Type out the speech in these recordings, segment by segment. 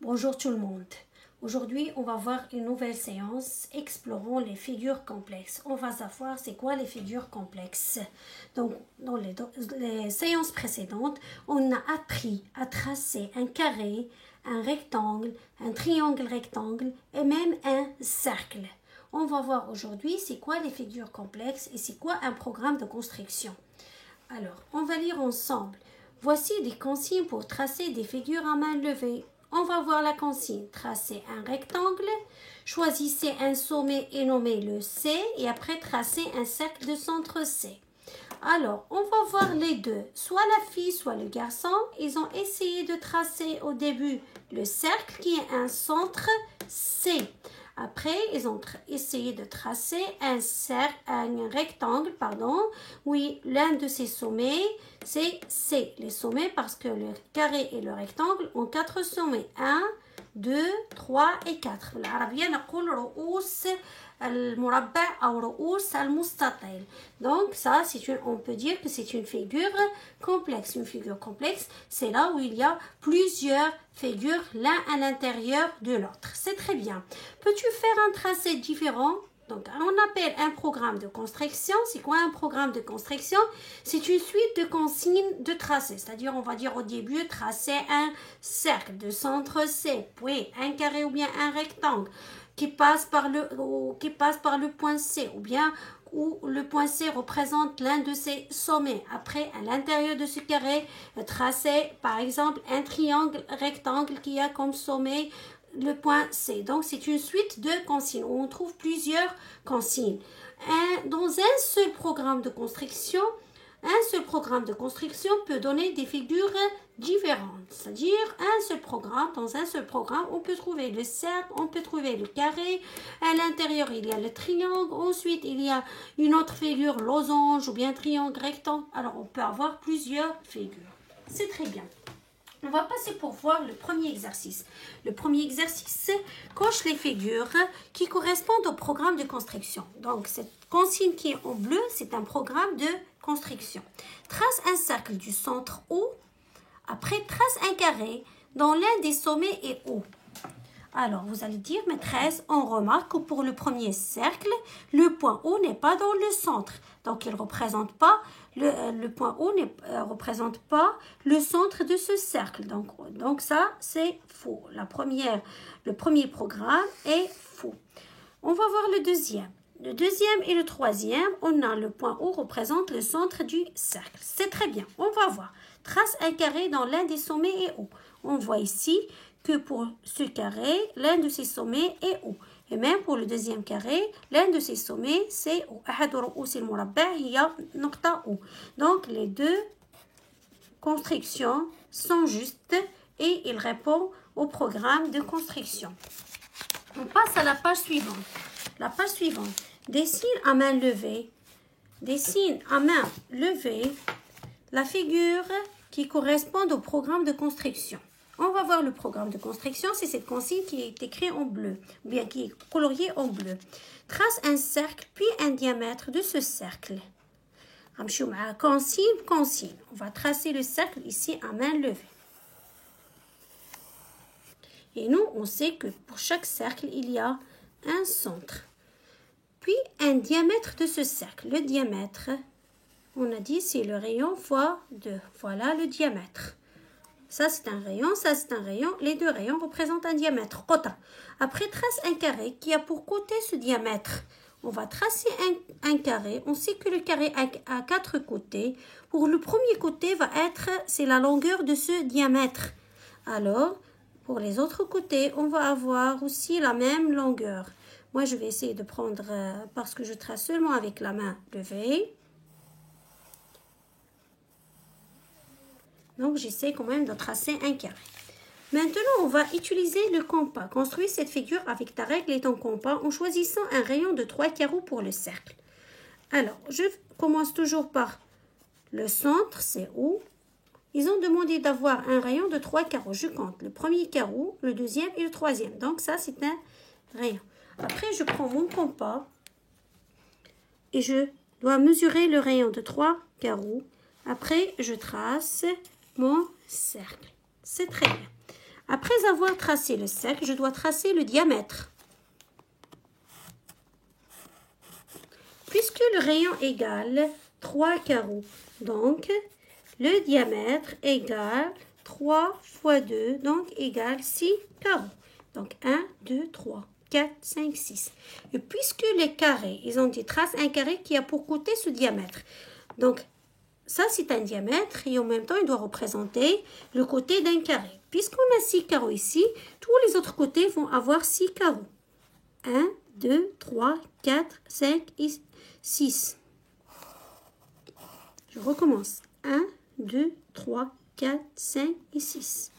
Bonjour tout le monde. Aujourd'hui, on va voir une nouvelle séance explorant les figures complexes. On va savoir c'est quoi les figures complexes. Donc, dans les séances précédentes, on a appris à tracer un carré, un rectangle, un triangle rectangle et même un cercle. On va voir aujourd'hui c'est quoi les figures complexes et c'est quoi un programme de construction. Alors, on va lire ensemble. Voici des consignes pour tracer des figures à main levée. On va voir la consigne. Tracez un rectangle, choisissez un sommet et nommez-le C et après tracez un cercle de centre C. Alors, on va voir les deux. Soit la fille, soit le garçon. Ils ont essayé de tracer au début le cercle qui est un centre C. Après, ils ont essayé de tracer un rectangle, Oui, l'un de ces sommets, c'est C. Les sommets, parce que le carré et le rectangle ont 4 sommets. 1, 2, 3 et 4. بالعربية نقول رؤوس المربع أو رؤوس المستطيل. Donc ça, on peut dire que c'est une figure complexe. Une figure complexe, c'est là où il y a plusieurs figures l'un à l'intérieur de l'autre. C'est très bien. Peux-tu faire un tracé différent? Donc, on appelle un programme de construction. C'est quoi un programme de construction? C'est une suite de consignes de tracé. C'est-à-dire, on va dire au début, tracer un cercle de centre C, puis un carré ou bien un rectangle qui passe par le point C, ou bien où le point C représente l'un de ses sommets. Après, à l'intérieur de ce carré, tracer, par exemple, un triangle rectangle qui a comme sommet le point C. Donc, c'est une suite de consignes où on trouve plusieurs consignes. Dans un seul programme de construction, peut donner des figures différentes. C'est-à-dire, dans un seul programme, on peut trouver le cercle, on peut trouver le carré. À l'intérieur, il y a le triangle. Ensuite, il y a une autre figure, losange ou bien triangle rectangle. Alors, on peut avoir plusieurs figures. C'est très bien. On va passer pour voir le premier exercice. Le premier exercice, coche les figures qui correspondent au programme de construction. Donc, cette consigne qui est en bleu, c'est un programme de construction. Trace un cercle du centre O. Après, trace un carré dont l'un des sommets est O. Alors, vous allez dire, maîtresse, on remarque que pour le premier cercle, le point O n'est pas dans le centre. Donc, il représente pas le point O ne représente pas le centre de ce cercle. Donc ça, c'est faux. Le premier programme est faux. On va voir le deuxième. Le deuxième et le troisième, on a le point O représente le centre du cercle. C'est très bien. On va voir. Trace un carré dans l'un des sommets est O. On voit ici que pour ce carré, l'un de ses sommets est O. Et même pour le deuxième carré, l'un de ses sommets, c'est O. Donc, les deux constructions sont justes et ils répondent au programme de construction. On passe à la page suivante. La page suivante. Dessine à main levée la figure qui correspond au programme de construction. On va voir le programme de construction, c'est cette consigne qui est écrite en bleu, ou bien qui est coloriée en bleu. Trace un cercle, puis un diamètre de ce cercle. Consigne. On va tracer le cercle ici à main levée. Et nous, on sait que pour chaque cercle, il y a un centre. Puis un diamètre de ce cercle. Le diamètre, on a dit, c'est le rayon fois 2. Voilà le diamètre. Ça, c'est un rayon, ça, c'est un rayon. Les deux rayons représentent un diamètre. Après, trace un carré qui a pour côté ce diamètre. On va tracer un carré. On sait que le carré a 4 côtés. Pour le premier côté, c'est la longueur de ce diamètre. Alors, pour les autres côtés, on va avoir aussi la même longueur. Moi, je vais essayer de prendre, parce que je trace seulement avec la main levée. Donc, j'essaie quand même de tracer un carré. Maintenant, on va utiliser le compas. Construis cette figure avec ta règle et ton compas en choisissant un rayon de 3 carreaux pour le cercle. Alors, je commence toujours par le centre, c'est O. Ils ont demandé d'avoir un rayon de 3 carreaux. Je compte le premier carreau, le deuxième et le troisième. Donc, ça, c'est un rayon. Après, je prends mon compas et je dois mesurer le rayon de 3 carreaux. Après, je trace mon cercle. C'est très bien. Après avoir tracé le cercle, je dois tracer le diamètre. Puisque le rayon égale 3 carreaux, donc le diamètre égale 3 fois 2, donc égale 6 carreaux. Donc 1, 2, 3, 4, 5, 6. Et puisque les carrés, ils ont dit trace un carré qui a pour côté ce diamètre. Donc ça c'est un diamètre et en même temps il doit représenter le côté d'un carré. Puisqu'on a 6 carreaux ici, tous les autres côtés vont avoir 6 carreaux. 1, 2, 3, 4, 5 et 6. Je recommence. 1, 2, 3, 4, 5 et 6.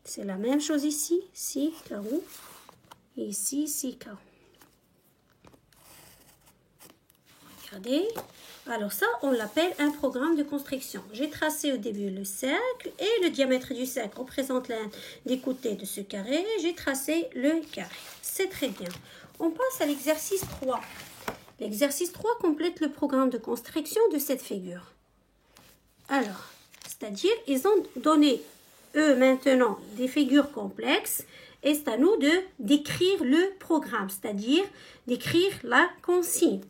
C'est la même chose ici. 6 carreaux. Et ici, 6 carreaux. Regardez. Alors ça, on l'appelle un programme de construction. J'ai tracé au début le cercle et le diamètre du cercle représente l'un des côtés de ce carré. J'ai tracé le carré. C'est très bien. On passe à l'exercice 3. L'exercice 3 complète le programme de construction de cette figure. Alors, c'est-à-dire, ils ont donné, eux, maintenant, des figures complexes et c'est à nous de d'écrire le programme, c'est-à-dire d'écrire la consigne.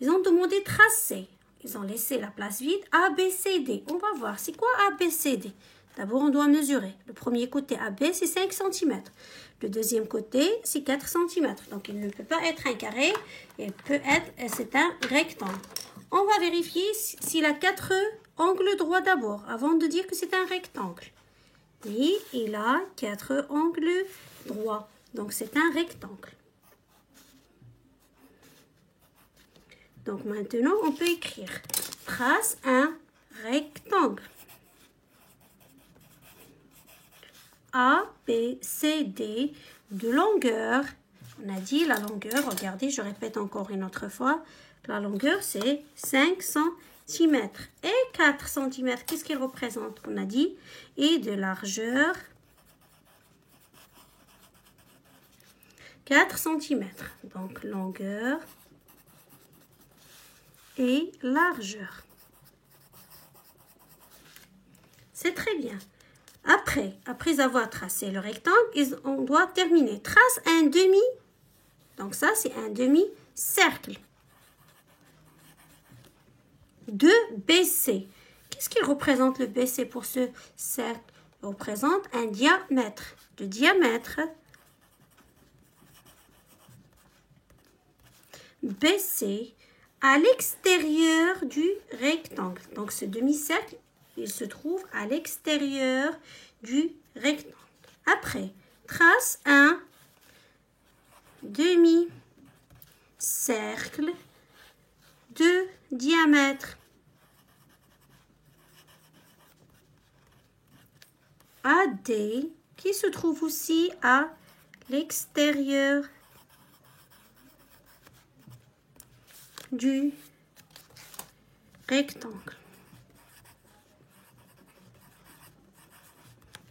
Ils ont demandé tracer. Ils ont laissé la place vide A, B, C, D. On va voir, c'est quoi A, B, C, D? D'abord, on doit mesurer. Le premier côté AB, c'est 5 cm. Le deuxième côté, c'est 4 cm. Donc, il ne peut pas être un carré. C'est un rectangle. On va vérifier s'il a 4 angles droits d'abord, avant de dire que c'est un rectangle. Oui, il a 4 angles droits. Donc, c'est un rectangle. Donc, maintenant, on peut écrire. Trace un rectangle. A, B, C, D de longueur. On a dit la longueur, regardez, je répète encore une autre fois. La longueur, c'est 5 cm. Et 4 cm, qu'est-ce qu'il représente? On a dit. Et de largeur, 4 cm. Donc, longueur et largeur. C'est très bien. Après avoir tracé le rectangle, on doit terminer. Trace un demi. Donc ça, c'est un demi-cercle. De BC. Qu'est-ce qu'il représente le BC pour ce cercle? Il représente un diamètre. Le diamètre BC à l'extérieur du rectangle. Donc ce demi-cercle, il se trouve à l'extérieur du rectangle. Après, trace un demi-cercle de diamètre AD qui se trouve aussi à l'extérieur du rectangle.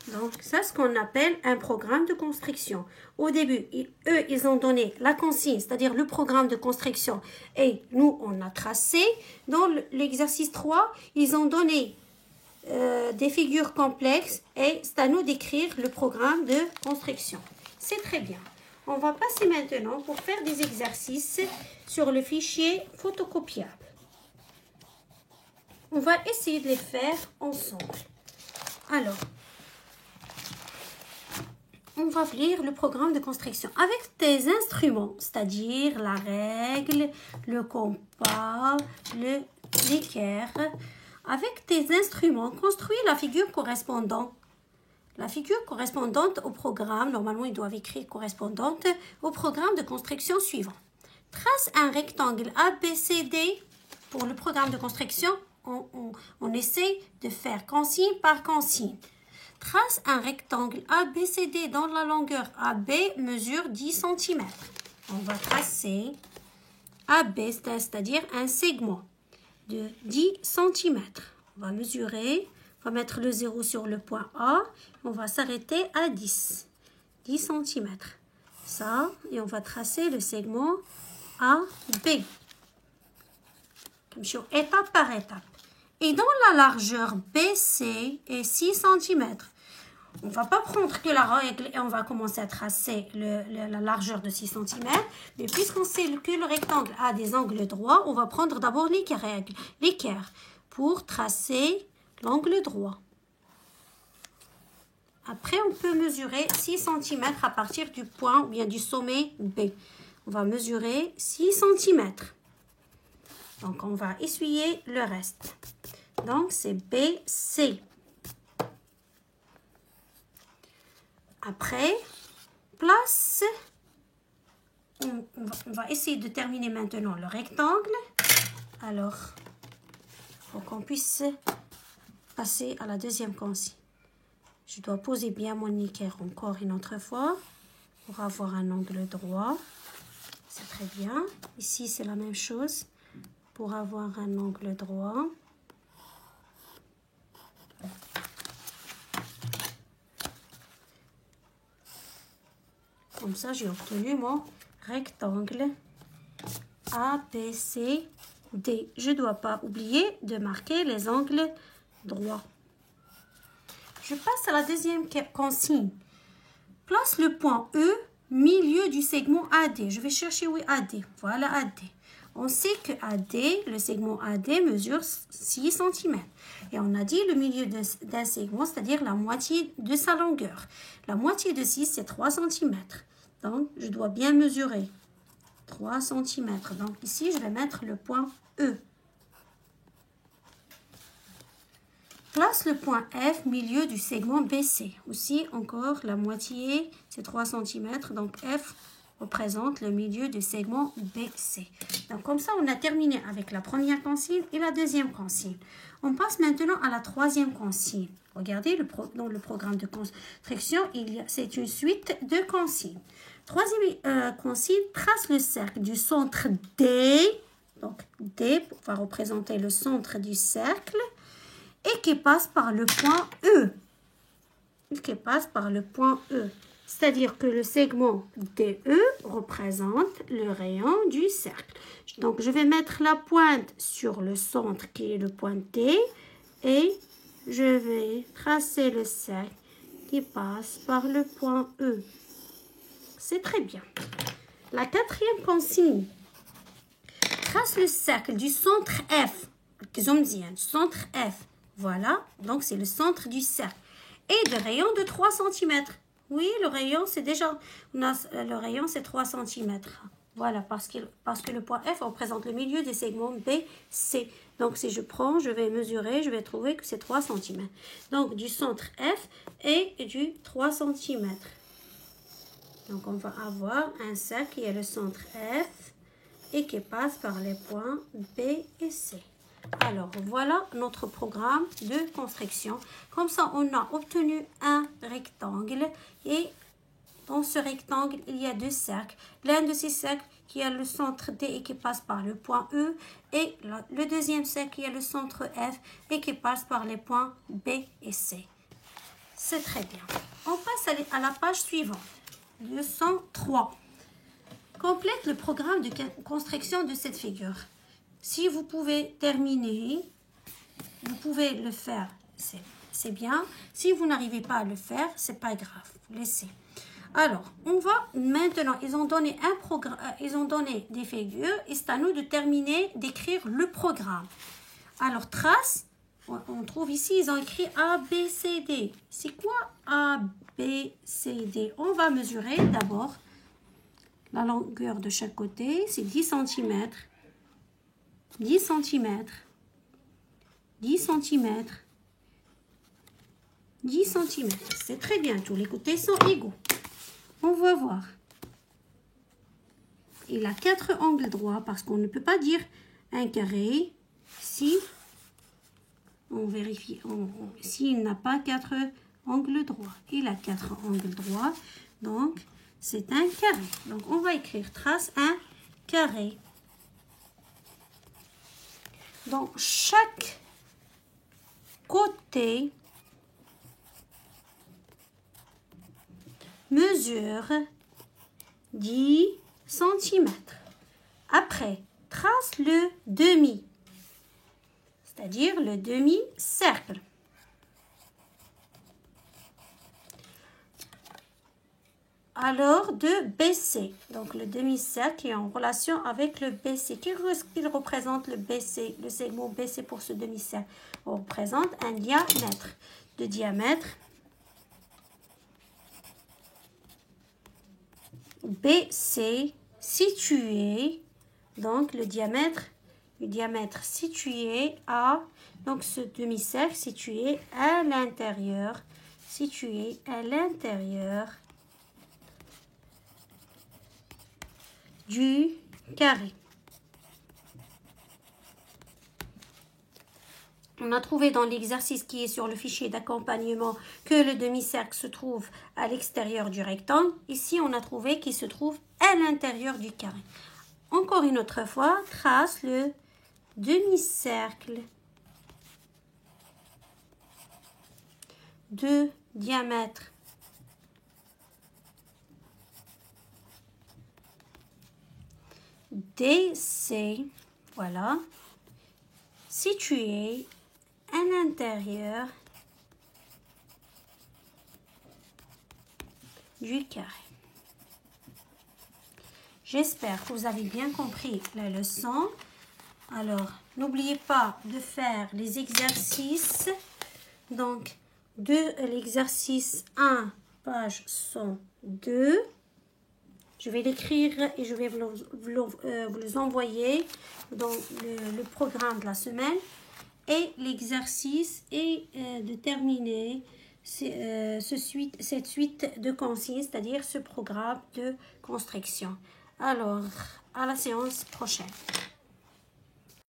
Donc, ça, c'est ce qu'on appelle un programme de construction. Au début, eux, ils ont donné la consigne, c'est-à-dire le programme de construction. Et nous, on a tracé. Dans l'exercice 3, ils ont donné des figures complexes et c'est à nous d'écrire le programme de construction. C'est très bien. On va passer maintenant pour faire des exercices sur le fichier photocopiable. On va essayer de les faire ensemble. Alors, on va lire le programme de construction avec tes instruments, c'est-à-dire la règle, le compas, l'équerre. Avec tes instruments, construis la figure correspondante. La figure correspondante au programme, normalement ils doivent écrire correspondante au programme de construction suivant. Trace un rectangle ABCD. Pour le programme de construction, on essaie de faire consigne par consigne. Trace un rectangle ABCD dont la longueur AB mesure 10 cm. On va tracer AB, c'est-à-dire un segment de 10 cm. On va mesurer, on va mettre le 0 sur le point A. On va s'arrêter à 10 cm. Ça, et on va tracer le segment AB. Comme sur étape par étape. Et dans la largeur BC est 6 cm. on ne va pas prendre que la règle et on va commencer à tracer la largeur de 6 cm. Mais puisqu'on sait que le rectangle a des angles droits, on va prendre d'abord l'équerre pour tracer l'angle droit. Après, on peut mesurer 6 cm à partir du point ou bien du sommet B. On va mesurer 6 cm. Donc, on va essuyer le reste. Donc, c'est BC. Après, place. On va essayer de terminer maintenant le rectangle. Alors, pour qu'on puisse passer à la deuxième consigne. Je dois poser bien mon équerre encore une autre fois pour avoir un angle droit. C'est très bien. Ici, c'est la même chose pour avoir un angle droit. Comme ça, j'ai obtenu mon rectangle ABCD. Je ne dois pas oublier de marquer les angles droits. Je passe à la deuxième consigne. Place le point E, milieu du segment AD. Je vais chercher où est AD. Voilà AD. On sait que AD, le segment AD mesure 6 cm. Et on a dit le milieu d'un segment, c'est-à-dire la moitié de sa longueur. La moitié de 6, c'est 3 cm. Donc, je dois bien mesurer 3 cm. Donc, ici, je vais mettre le point E. Place le point F, milieu du segment BC. Aussi, encore, la moitié, c'est 3 cm. Donc, F représente le milieu du segment BC. Donc, comme ça, on a terminé avec la première consigne et la deuxième consigne. On passe maintenant à la troisième consigne. Regardez, dans le programme de construction, c'est une suite de consignes. Troisième consigne, trace le cercle du centre D. Donc, D va représenter le centre du cercle. Et qui passe par le point E. Qui passe par le point E. C'est-à-dire que le segment DE représente le rayon du cercle. Donc, je vais mettre la pointe sur le centre qui est le point D. Et je vais tracer le cercle qui passe par le point E. C'est très bien. La quatrième consigne. Trace le cercle du centre F. Centre F. Voilà, donc c'est le centre du cercle. Et de rayon de 3 cm. Oui, le rayon, c'est déjà... le rayon, c'est 3 cm. Voilà, parce que le point F représente le milieu des segments B, C. Donc, si je vais mesurer, je vais trouver que c'est 3 cm. Donc, du centre F et du 3 cm. Donc, on va avoir un cercle qui est le centre F et qui passe par les points B et C. Alors, voilà notre programme de construction. Comme ça, on a obtenu un rectangle. Et dans ce rectangle, il y a deux cercles. L'un de ces cercles qui a le centre D et qui passe par le point E. Et le deuxième cercle qui a le centre F et qui passe par les points B et C. C'est très bien. On passe à la page suivante. Leçon 3. Complète le programme de construction de cette figure. Si vous pouvez terminer, vous pouvez le faire, c'est bien. Si vous n'arrivez pas à le faire, c'est pas grave, laissez. Alors, on va maintenant, ils ont donné des figures et c'est à nous de terminer, d'écrire le programme. Alors, trace, on trouve ici, ils ont écrit A, B, C, D. C'est quoi A, B, C, D? On va mesurer d'abord la longueur de chaque côté, c'est 10 cm. 10 cm, 10 cm, 10 cm. C'est très bien, tous les côtés sont égaux. On va voir. Il a 4 angles droits parce qu'on ne peut pas dire un carré si on vérifie, s'il n'a pas 4 angles droits. Il a 4 angles droits, donc c'est un carré. Donc on va écrire trace un carré. Donc, chaque côté mesure 10 cm. Après, trace le demi, c'est-à-dire le demi-cercle. alors de BC. Donc le demi-cercle est en relation avec le BC. Qu'est-ce qu'il représente le BC, le segment BC pour ce demi-cercle? On représente un diamètre. De diamètre BC situé, donc le diamètre situé à, donc ce demi-cercle situé à l'intérieur, du carré. On a trouvé dans l'exercice qui est sur le fichier d'accompagnement que le demi-cercle se trouve à l'extérieur du rectangle. Ici, on a trouvé qu'il se trouve à l'intérieur du carré. Encore une autre fois, trace le demi-cercle de diamètre DC, voilà, situé à l'intérieur du carré. J'espère que vous avez bien compris la leçon. Alors, n'oubliez pas de faire les exercices. Donc, de l'exercice 1, page 102. Je vais l'écrire et je vais vous les envoyer dans le programme de la semaine. Et l'exercice est de terminer cette suite de consignes, c'est-à-dire ce programme de construction. Alors, à la séance prochaine.